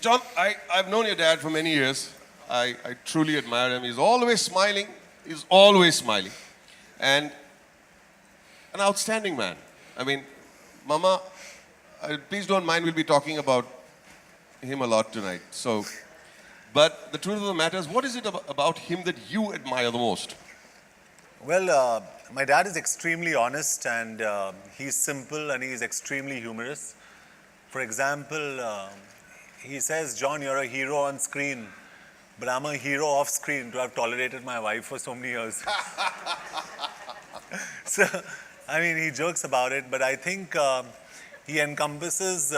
John, I've known your dad for many years. I truly admire him. He's always smiling. He's always smiling. And an outstanding man. I mean, Mama, please don't mind, we'll be talking about him a lot tonight. So, but the truth of the matter is, what is it about him that you admire the most? Well, my dad is extremely honest and he's simple and he's extremely humorous. For example, he says, John, you're a hero on screen, but I'm a hero off screen to have tolerated my wife for so many years. So, I mean, he jokes about it, but I think he encompasses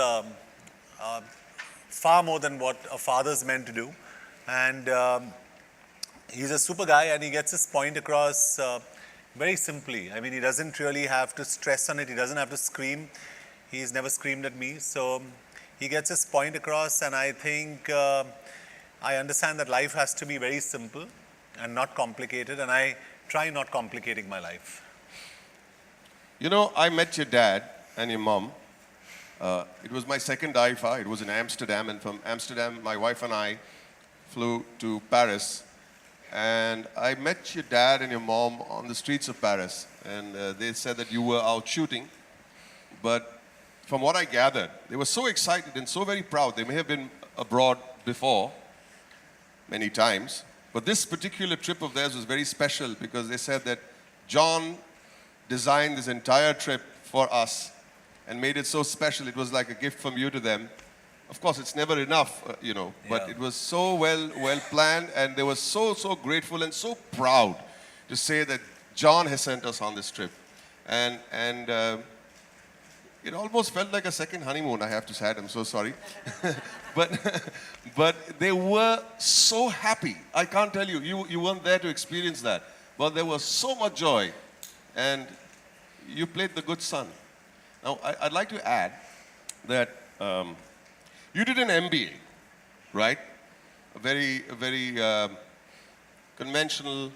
far more than what a father's meant to do. And he's a super guy and he gets his point across very simply. I mean, he doesn't really have to stress on it. He doesn't have to scream. He's never screamed at me. So he gets his point across, and I think I understand that life has to be very simple and not complicated, and I try not complicating my life. You know, I met your dad and your mom. It was my second IFA. It was in Amsterdam, and from Amsterdam, my wife and I flew to Paris. And I met your dad and your mom on the streets of Paris, and they said that you were out shooting. But from what I gathered, they were so excited and so very proud. They may have been abroad before, many times, but this particular trip of theirs was very special because they said that John designed this entire trip for us and made it so special. It was like a gift from you to them. Of course, it's never enough, you know, but it was so well planned, and they were so grateful and so proud to say that John has sent us on this trip. And it almost felt like a second honeymoon, I have to say. I'm so sorry. but they were so happy. I can't tell you, you weren't there to experience that. But there was so much joy, and you played the good son. Now, I'd like to add that you did an MBA, right? A very conventional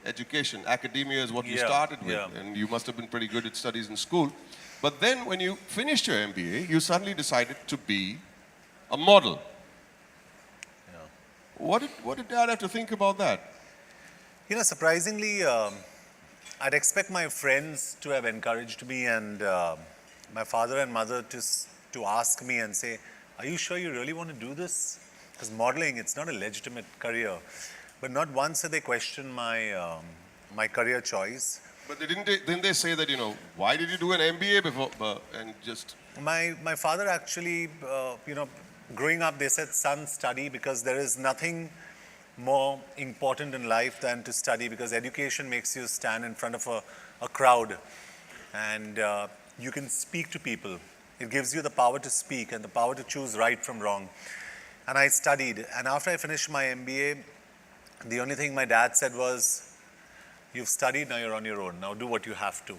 education. Academia is what you started with, and you must have been pretty good at studies in school. But then when you finished your MBA, you suddenly decided to be a model. What did Dad have to think about that? You know, surprisingly, I'd expect my friends to have encouraged me, and my father and mother to ask me and say, are you sure you really want to do this? Because modeling, it's not a legitimate career. But not once did they question my, my career choice. But didn't they say that, you know, why did you do an MBA before, and just... My father actually, you know, growing up, they said, son, study, because there is nothing more important in life than to study, because education makes you stand in front of a crowd and you can speak to people. It gives you the power to speak and the power to choose right from wrong. And I studied, and after I finished my MBA, the only thing my dad said was, you've studied, now you're on your own, now do what you have to.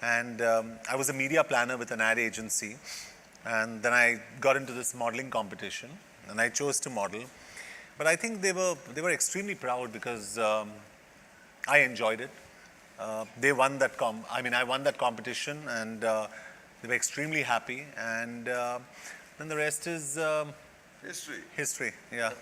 And I was a media planner with an ad agency, and then I got into this modeling competition, and I chose to model. But I think they were extremely proud because I enjoyed it. They won that I won that competition, and they were extremely happy. And then the rest is history. History, yeah.